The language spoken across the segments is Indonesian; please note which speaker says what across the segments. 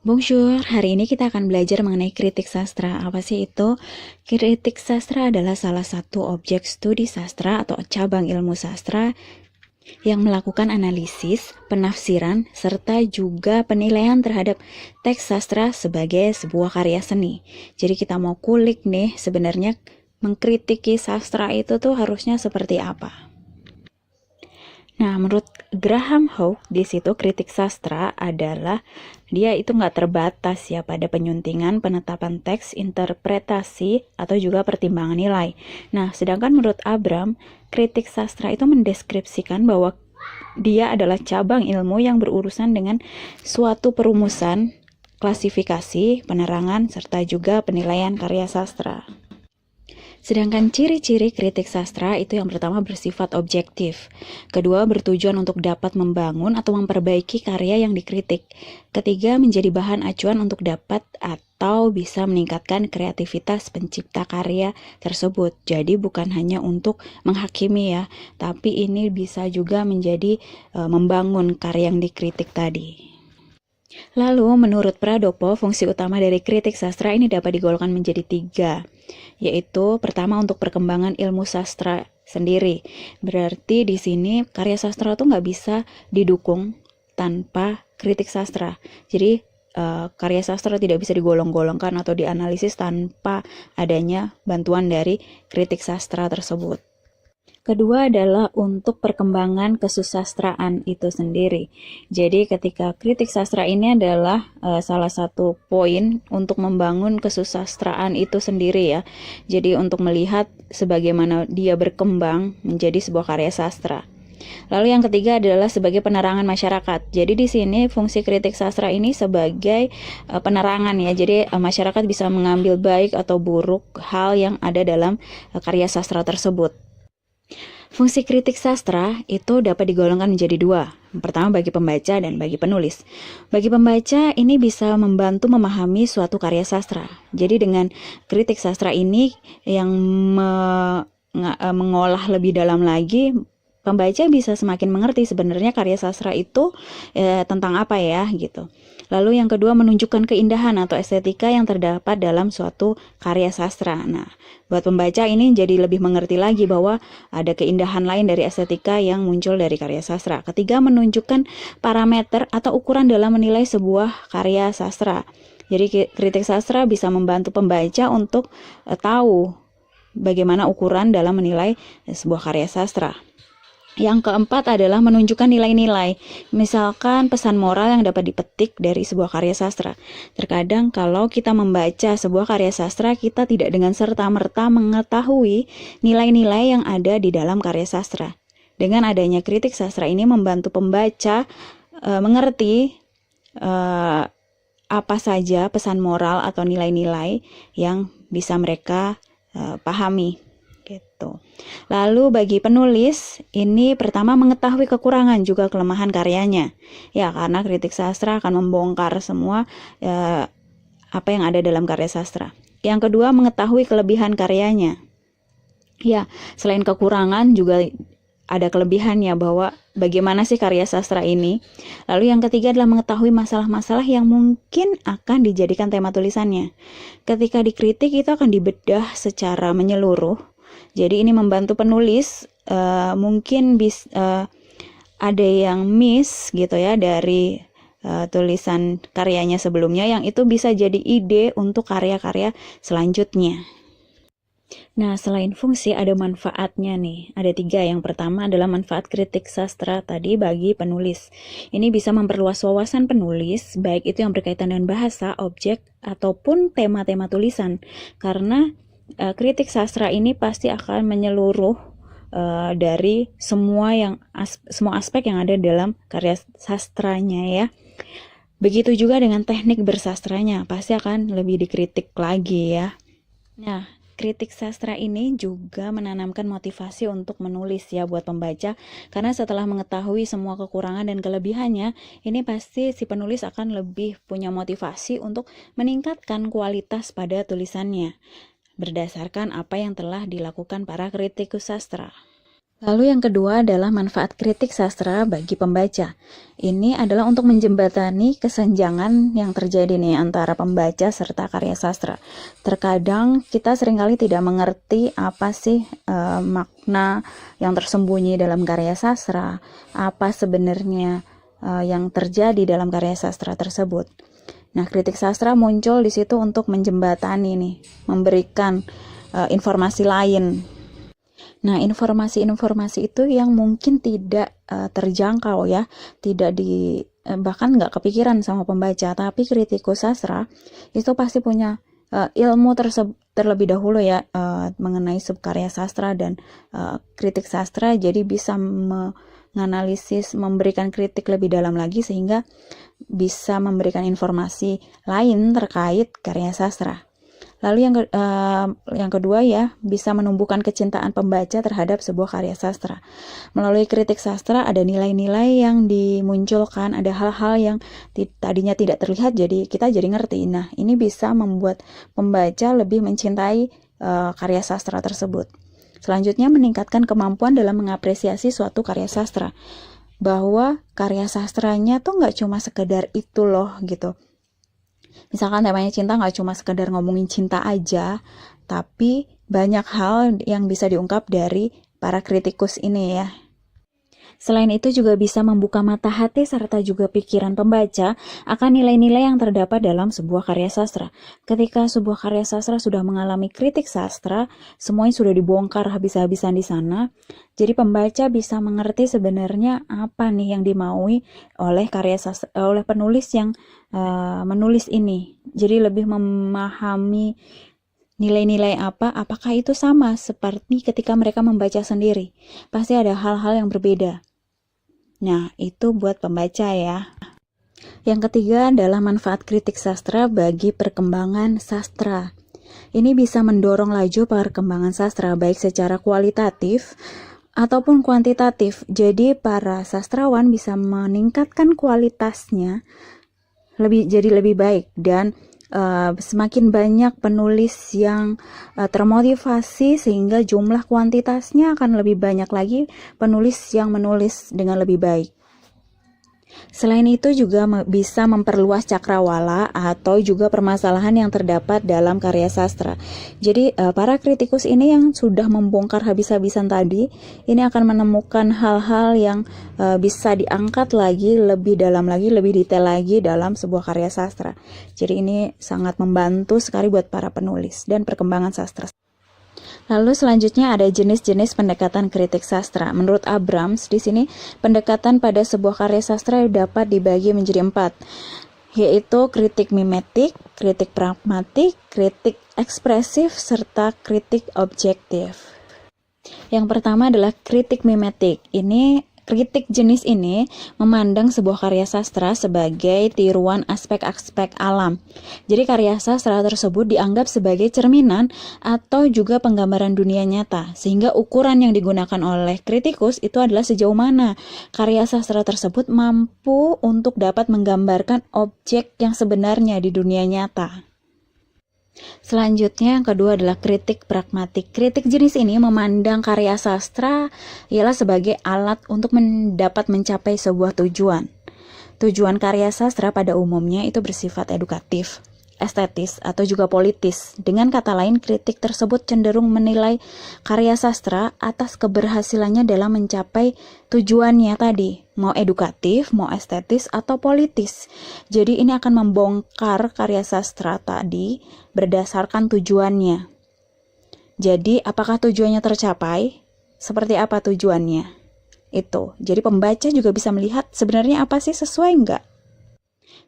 Speaker 1: Bonjour, hari ini kita akan belajar mengenai kritik sastra. Apa sih itu? Kritik sastra adalah salah satu objek studi sastra atau cabang ilmu sastra yang melakukan analisis, penafsiran, serta juga penilaian terhadap teks sastra sebagai sebuah karya seni. Jadi kita mau kulik nih, sebenarnya mengkritiki sastra itu tuh harusnya seperti apa? Nah, menurut Graham Hawke, di situ kritik sastra adalah dia itu nggak terbatas ya pada penyuntingan, penetapan teks, interpretasi, atau juga pertimbangan nilai. Nah, sedangkan menurut Abram, kritik sastra itu mendeskripsikan bahwa dia adalah cabang ilmu yang berurusan dengan suatu perumusan, klasifikasi, penerangan, serta juga penilaian karya sastra. Sedangkan ciri-ciri kritik sastra itu yang pertama bersifat objektif, kedua bertujuan untuk dapat membangun atau memperbaiki karya yang dikritik, ketiga menjadi bahan acuan untuk dapat atau bisa meningkatkan kreativitas pencipta karya tersebut. Jadi bukan hanya untuk menghakimi ya, tapi ini bisa juga menjadi membangun karya yang dikritik tadi. Lalu, menurut Pradopo, fungsi utama dari kritik sastra ini dapat digolongkan menjadi 3, yaitu pertama untuk perkembangan ilmu sastra sendiri. Berarti di sini karya sastra tuh nggak bisa didukung tanpa kritik sastra. Jadi karya sastra tidak bisa digolong-golongkan atau dianalisis tanpa adanya bantuan dari kritik sastra tersebut. Kedua adalah untuk perkembangan kesusastraan itu sendiri. Jadi ketika kritik sastra ini adalah salah satu poin untuk membangun kesusastraan itu sendiri ya. Jadi untuk melihat sebagaimana dia berkembang menjadi sebuah karya sastra. Lalu yang ketiga adalah sebagai penerangan masyarakat. Jadi di sini fungsi kritik sastra ini sebagai penerangan ya. Jadi masyarakat bisa mengambil baik atau buruk hal yang ada dalam karya sastra tersebut. Fungsi kritik sastra itu dapat digolongkan menjadi 2. Pertama bagi pembaca dan bagi penulis. Bagi pembaca ini bisa membantu memahami suatu karya sastra. Jadi dengan kritik sastra ini yang mengolah lebih dalam lagi, pembaca bisa semakin mengerti sebenarnya karya sastra itu tentang apa ya gitu. Lalu yang kedua menunjukkan keindahan atau estetika yang terdapat dalam suatu karya sastra. Nah, buat pembaca ini jadi lebih mengerti lagi bahwa ada keindahan lain dari estetika yang muncul dari karya sastra. Ketiga, menunjukkan parameter atau ukuran dalam menilai sebuah karya sastra. Jadi kritik sastra bisa membantu pembaca untuk tahu bagaimana ukuran dalam menilai sebuah karya sastra. Yang keempat adalah menunjukkan nilai-nilai, misalkan pesan moral yang dapat dipetik dari sebuah karya sastra. Terkadang kalau kita membaca sebuah karya sastra, kita tidak dengan serta-merta mengetahui nilai-nilai yang ada di dalam karya sastra. Dengan adanya kritik sastra ini membantu pembaca mengerti apa saja pesan moral atau nilai-nilai yang bisa mereka pahami. Gitu. Lalu bagi penulis, ini pertama mengetahui kekurangan juga kelemahan karyanya. Ya, karena kritik sastra akan membongkar semua apa yang ada dalam karya sastra. Yang kedua, mengetahui kelebihan karyanya. Ya, selain kekurangan juga ada kelebihannya bahwa bagaimana sih karya sastra ini. Lalu yang ketiga adalah mengetahui masalah-masalah yang mungkin akan dijadikan tema tulisannya. Ketika dikritik itu akan dibedah secara menyeluruh. Jadi ini membantu penulis mungkin ada yang miss gitu ya dari tulisan karyanya sebelumnya yang itu bisa jadi ide untuk karya-karya selanjutnya. Nah, selain fungsi ada manfaatnya nih. Ada 3. Yang pertama adalah manfaat kritik sastra tadi bagi penulis. Ini bisa memperluas wawasan penulis, baik itu yang berkaitan dengan bahasa, objek, ataupun tema-tema tulisan. Karena kritik sastra ini pasti akan menyeluruh dari semua aspek yang ada dalam karya sastranya ya. Begitu juga dengan teknik bersastranya, pasti akan lebih dikritik lagi ya. Nah, kritik sastra ini juga menanamkan motivasi untuk menulis ya buat pembaca, karena setelah mengetahui semua kekurangan dan kelebihannya, ini pasti si penulis akan lebih punya motivasi untuk meningkatkan kualitas pada tulisannya berdasarkan apa yang telah dilakukan para kritikus sastra. Lalu yang kedua adalah manfaat kritik sastra bagi pembaca. Ini adalah untuk menjembatani kesenjangan yang terjadi nih antara pembaca serta karya sastra. Terkadang kita seringkali tidak mengerti apa sih makna yang tersembunyi dalam karya sastra, apa sebenarnya yang terjadi dalam karya sastra tersebut. Nah, kritik sastra muncul di situ untuk menjembatani nih, memberikan informasi lain. Nah, informasi-informasi itu yang mungkin tidak terjangkau ya, tidak bahkan nggak kepikiran sama pembaca, tapi kritikus sastra itu pasti punya ilmu terlebih dahulu ya mengenai subkarya sastra dan kritik sastra, jadi bisa menganalisis, memberikan kritik lebih dalam lagi sehingga bisa memberikan informasi lain terkait karya sastra. Lalu yang kedua ya, bisa menumbuhkan kecintaan pembaca terhadap sebuah karya sastra. Melalui kritik sastra ada nilai-nilai yang dimunculkan, ada hal-hal yang tadinya tidak terlihat jadi kita jadi ngerti. Nah, ini bisa membuat pembaca lebih mencintai karya sastra tersebut. Selanjutnya, meningkatkan kemampuan dalam mengapresiasi suatu karya sastra. Bahwa karya sastranya tuh nggak cuma sekedar itu loh gitu. Misalkan temanya cinta nggak cuma sekedar ngomongin cinta aja, tapi banyak hal yang bisa diungkap dari para kritikus ini ya. Selain itu juga bisa membuka mata hati serta juga pikiran pembaca akan nilai-nilai yang terdapat dalam sebuah karya sastra. Ketika sebuah karya sastra sudah mengalami kritik sastra, semuanya sudah dibongkar habis-habisan di sana. Jadi pembaca bisa mengerti sebenarnya apa nih yang dimaui oleh oleh penulis yang menulis ini. Jadi lebih memahami nilai-nilai apakah itu sama seperti ketika mereka membaca sendiri. Pasti ada hal-hal yang berbeda. Nah, itu buat pembaca ya. Yang ketiga adalah manfaat kritik sastra bagi perkembangan sastra. Ini bisa mendorong laju perkembangan sastra baik secara kualitatif ataupun kuantitatif. Jadi para sastrawan bisa meningkatkan kualitasnya jadi lebih baik dan semakin banyak penulis yang termotivasi sehingga jumlah kuantitasnya akan lebih banyak lagi penulis yang menulis dengan lebih baik. Selain itu juga bisa memperluas cakrawala atau juga permasalahan yang terdapat dalam karya sastra. Jadi para kritikus ini yang sudah membongkar habis-habisan tadi, ini akan menemukan hal-hal yang bisa diangkat lagi, lebih dalam lagi, lebih detail lagi dalam sebuah karya sastra. Jadi ini sangat membantu sekali buat para penulis dan perkembangan sastra. Lalu selanjutnya ada jenis-jenis pendekatan kritik sastra. Menurut Abrams, di sini pendekatan pada sebuah karya sastra dapat dibagi menjadi 4, yaitu kritik mimetik, kritik pragmatik, kritik ekspresif, serta kritik objektif. Yang pertama adalah kritik mimetik. Kritik jenis ini memandang sebuah karya sastra sebagai tiruan aspek-aspek alam. Jadi karya sastra tersebut dianggap sebagai cerminan atau juga penggambaran dunia nyata, sehingga ukuran yang digunakan oleh kritikus itu adalah sejauh mana karya sastra tersebut mampu untuk dapat menggambarkan objek yang sebenarnya di dunia nyata. Selanjutnya yang kedua adalah kritik pragmatik. Kritik jenis ini memandang karya sastra ialah sebagai alat untuk dapat mencapai sebuah tujuan. Tujuan karya sastra pada umumnya itu bersifat edukatif, estetis, atau juga politis. Dengan kata lain, kritik tersebut cenderung menilai karya sastra atas keberhasilannya dalam mencapai tujuannya tadi, mau edukatif, mau estetis, atau politis. Jadi ini akan membongkar karya sastra tadi berdasarkan tujuannya. Jadi apakah tujuannya tercapai? Seperti apa tujuannya? Itu. Jadi pembaca juga bisa melihat sebenarnya apa sih, sesuai enggak?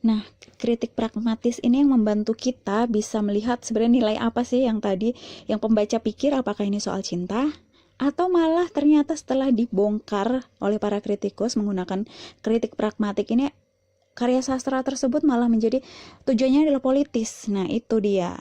Speaker 1: Nah, kritik pragmatis ini yang membantu kita bisa melihat sebenarnya nilai apa sih yang tadi yang pembaca pikir, apakah ini soal cinta atau malah ternyata setelah dibongkar oleh para kritikus menggunakan kritik pragmatik ini karya sastra tersebut malah menjadi tujuannya adalah politis. Nah, itu dia.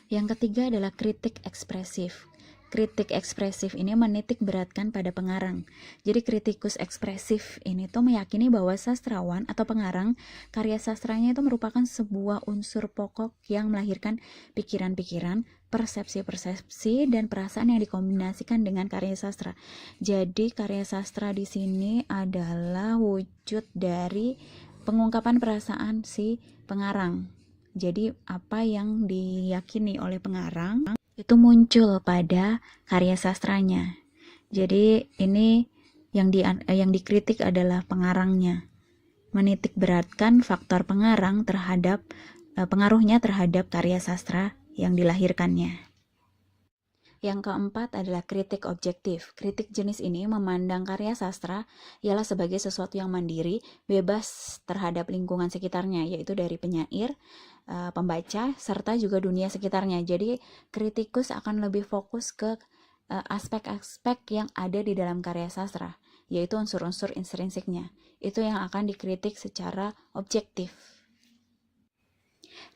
Speaker 1: Yang ketiga adalah kritik ekspresif. kritik ekspresif ini menitik beratkan pada pengarang. Jadi kritikus ekspresif ini tuh meyakini bahwa sastrawan atau pengarang karya sastranya itu merupakan sebuah unsur pokok yang melahirkan pikiran-pikiran, persepsi-persepsi, dan perasaan yang dikombinasikan dengan karya sastra. Jadi karya sastra di sini adalah wujud dari pengungkapan perasaan si pengarang. Jadi apa yang diyakini oleh pengarang itu muncul pada karya sastranya. Jadi ini yang dikritik adalah pengarangnya. Menitik beratkan faktor pengarang terhadap pengaruhnya terhadap karya sastra yang dilahirkannya. Yang keempat adalah kritik objektif. Kritik jenis ini memandang karya sastra ialah sebagai sesuatu yang mandiri, bebas terhadap lingkungan sekitarnya, yaitu dari penyair, pembaca, serta juga dunia sekitarnya. Jadi kritikus akan lebih fokus ke aspek-aspek yang ada di dalam karya sastra, yaitu unsur-unsur intrinsiknya. Itu yang akan dikritik secara objektif.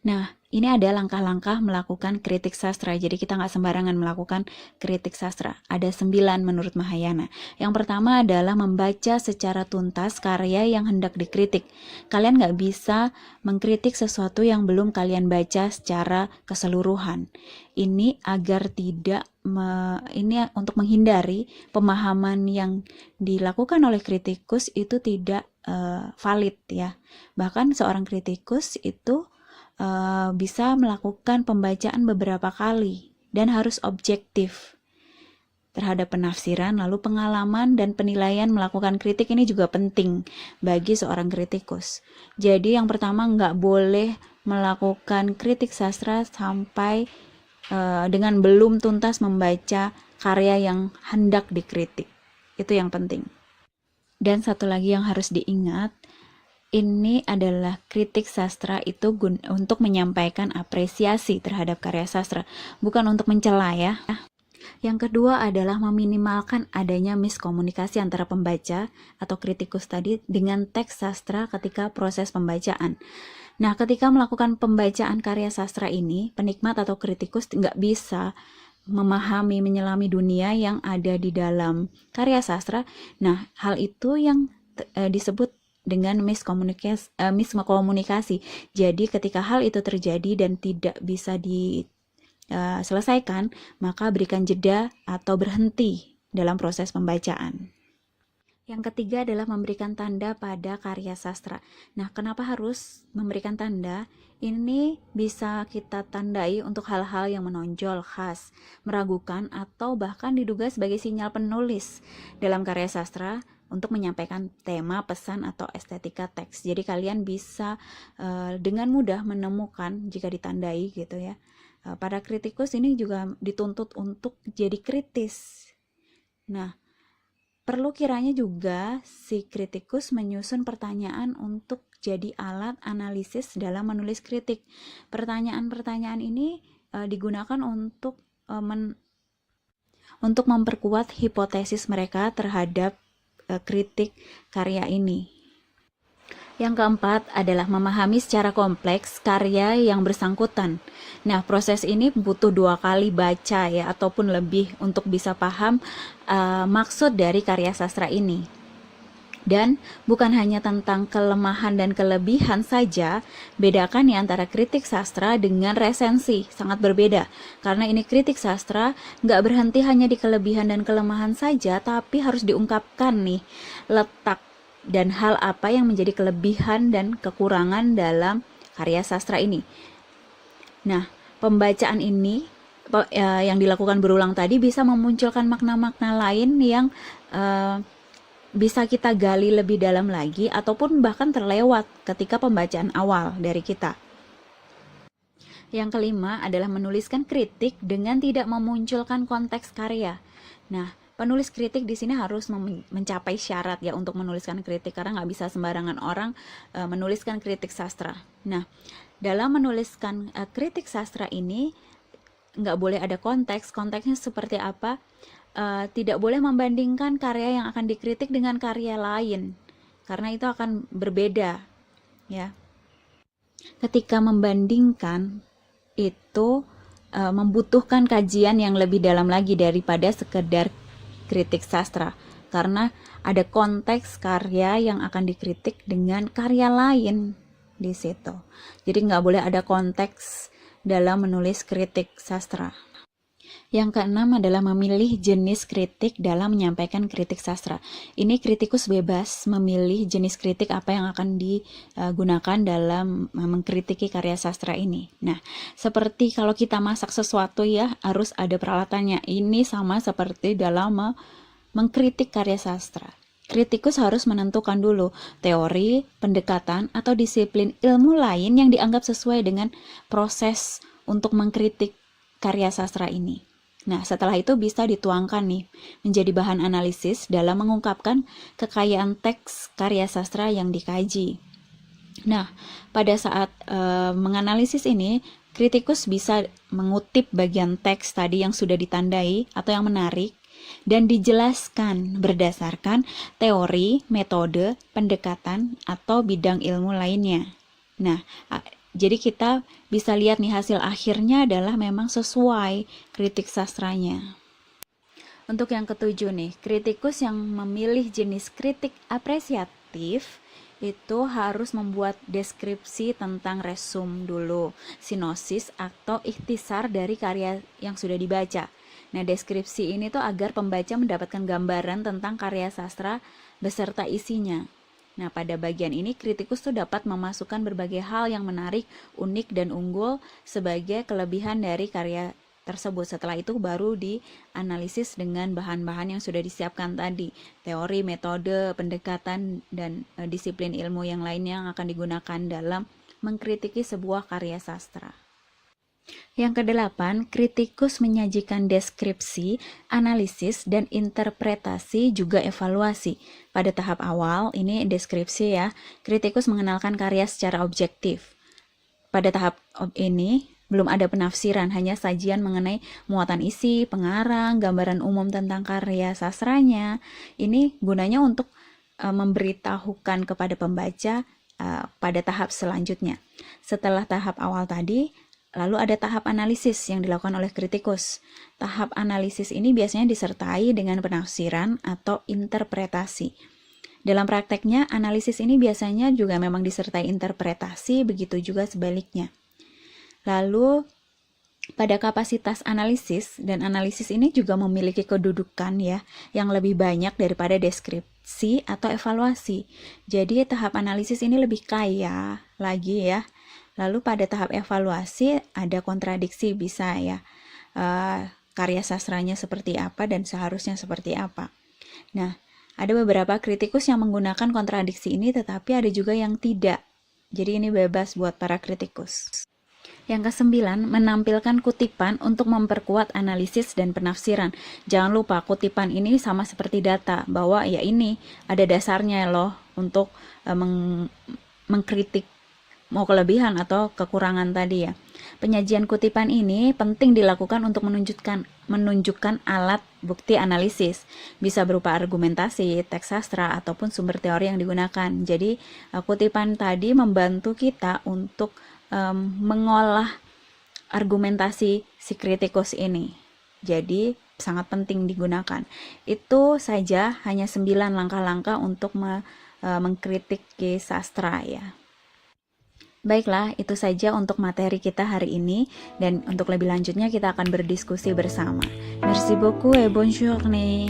Speaker 1: Nah, ini ada langkah-langkah melakukan kritik sastra. Jadi kita nggak sembarangan melakukan kritik sastra. Ada 9 menurut Mahayana. Yang pertama adalah membaca secara tuntas karya yang hendak dikritik. Kalian nggak bisa mengkritik sesuatu yang belum kalian baca secara keseluruhan. Ini agar tidak ini untuk menghindari pemahaman yang dilakukan oleh kritikus itu tidak valid ya. Bahkan seorang kritikus itu bisa melakukan pembacaan beberapa kali dan harus objektif terhadap penafsiran, lalu pengalaman dan penilaian melakukan kritik ini juga penting bagi seorang kritikus. Jadi yang pertama nggak boleh melakukan kritik sastra sampai dengan belum tuntas membaca karya yang hendak dikritik. Itu yang penting. Dan satu lagi yang harus diingat, ini adalah kritik sastra itu untuk menyampaikan apresiasi terhadap karya sastra, bukan untuk mencela ya. Yang kedua adalah meminimalkan adanya miskomunikasi antara pembaca atau kritikus tadi dengan teks sastra ketika proses pembacaan. Nah, ketika melakukan pembacaan karya sastra ini, penikmat atau kritikus nggak bisa memahami, menyelami dunia yang ada di dalam karya sastra. Nah, hal itu yang disebut dengan miskomunikasi. Jadi ketika hal itu terjadi dan tidak bisa diselesaikan, maka berikan jeda atau berhenti dalam proses pembacaan. Yang ketiga adalah memberikan tanda pada karya sastra. Nah, kenapa harus memberikan tanda? Ini bisa kita tandai untuk hal-hal yang menonjol, khas, meragukan, atau bahkan diduga sebagai sinyal penulis dalam karya sastra untuk menyampaikan tema, pesan, atau estetika teks. Jadi kalian bisa dengan mudah menemukan jika ditandai gitu ya. Para kritikus ini juga dituntut untuk jadi kritis. Nah, perlu kiranya juga si kritikus menyusun pertanyaan untuk jadi alat analisis dalam menulis kritik. Pertanyaan-pertanyaan ini digunakan untuk memperkuat hipotesis mereka terhadap kritik karya ini. Yang keempat adalah memahami secara kompleks karya yang bersangkutan. Nah, proses ini butuh 2 kali baca ya ataupun lebih untuk bisa paham maksud dari karya sastra ini. Dan bukan hanya tentang kelemahan dan kelebihan saja, bedakan ya antara kritik sastra dengan resensi, sangat berbeda. Karena ini kritik sastra nggak berhenti hanya di kelebihan dan kelemahan saja, tapi harus diungkapkan nih letak dan hal apa yang menjadi kelebihan dan kekurangan dalam karya sastra ini. Nah, pembacaan ini yang dilakukan berulang tadi bisa memunculkan makna-makna lain yang bisa kita gali lebih dalam lagi ataupun bahkan terlewat ketika pembacaan awal dari kita. Yang kelima adalah menuliskan kritik dengan tidak memunculkan konteks karya. Nah, penulis kritik di sini harus mencapai syarat ya untuk menuliskan kritik karena nggak bisa sembarangan orang menuliskan kritik sastra. Nah, dalam menuliskan kritik sastra ini nggak boleh ada konteks. Konteksnya seperti apa? Tidak boleh membandingkan karya yang akan dikritik dengan karya lain karena itu akan berbeda ya. Ketika membandingkan itu membutuhkan kajian yang lebih dalam lagi daripada sekedar kritik sastra, karena ada konteks karya yang akan dikritik dengan karya lain di situ. Jadi nggak boleh ada konteks dalam menulis kritik sastra. Yang keenam adalah memilih jenis kritik dalam menyampaikan kritik sastra. Ini kritikus bebas memilih jenis kritik apa yang akan digunakan dalam mengkritiki karya sastra ini. Nah, seperti kalau kita masak sesuatu ya, harus ada peralatannya. Ini sama seperti dalam mengkritik karya sastra. Kritikus harus menentukan dulu teori, pendekatan, atau disiplin ilmu lain yang dianggap sesuai dengan proses untuk mengkritik karya sastra ini. Nah, setelah itu bisa dituangkan nih menjadi bahan analisis dalam mengungkapkan kekayaan teks karya sastra yang dikaji. Nah, pada saat menganalisis ini, kritikus bisa mengutip bagian teks tadi yang sudah ditandai atau yang menarik dan dijelaskan berdasarkan teori, metode, pendekatan, atau bidang ilmu lainnya. Nah, jadi kita bisa lihat nih hasil akhirnya adalah memang sesuai kritik sastranya. Untuk yang ketujuh nih, kritikus yang memilih jenis kritik apresiatif itu harus membuat deskripsi tentang resum dulu, sinosis atau ikhtisar dari karya yang sudah dibaca. Nah, deskripsi ini tuh agar pembaca mendapatkan gambaran tentang karya sastra beserta isinya. Nah, pada bagian ini kritikus tuh dapat memasukkan berbagai hal yang menarik, unik, dan unggul sebagai kelebihan dari karya tersebut. Setelah itu baru dianalisis dengan bahan-bahan yang sudah disiapkan tadi, teori, metode, pendekatan, dan disiplin ilmu yang lainnya yang akan digunakan dalam mengkritiki sebuah karya sastra. Yang kedelapan, kritikus menyajikan deskripsi, analisis, dan interpretasi juga evaluasi. Pada tahap awal, ini deskripsi ya, kritikus mengenalkan karya secara objektif. Pada tahap ini, belum ada penafsiran, hanya sajian mengenai muatan isi, pengarang, gambaran umum tentang karya sastranya. Ini gunanya untuk memberitahukan kepada pembaca pada tahap selanjutnya. Setelah tahap awal tadi, lalu ada tahap analisis yang dilakukan oleh kritikus. Tahap analisis ini biasanya disertai dengan penafsiran atau interpretasi. Dalam prakteknya, analisis ini biasanya juga memang disertai interpretasi, begitu juga sebaliknya. Lalu, pada kapasitas analisis, dan analisis ini juga memiliki kedudukan ya, yang lebih banyak daripada deskripsi atau evaluasi. Jadi, tahap analisis ini lebih kaya lagi ya. Lalu pada tahap evaluasi ada kontradiksi, bisa ya, karya sastranya seperti apa dan seharusnya seperti apa. Nah, ada beberapa kritikus yang menggunakan kontradiksi ini, tetapi ada juga yang tidak. Jadi ini bebas buat para kritikus. Yang kesembilan, menampilkan kutipan untuk memperkuat analisis dan penafsiran. Jangan lupa, kutipan ini sama seperti data, bahwa ya ini ada dasarnya loh untuk mengkritik mau kelebihan atau kekurangan tadi ya. Penyajian kutipan ini penting dilakukan untuk menunjukkan alat bukti analisis. Bisa berupa argumentasi, teks sastra, ataupun sumber teori yang digunakan. Jadi kutipan tadi membantu kita untuk mengolah argumentasi si kritikus ini. Jadi sangat penting digunakan. Itu saja, hanya 9 langkah-langkah untuk mengkritik sastra ya. Baiklah, itu saja untuk materi kita hari ini, dan untuk lebih lanjutnya kita akan berdiskusi bersama. Merci beaucoup et bonne journée.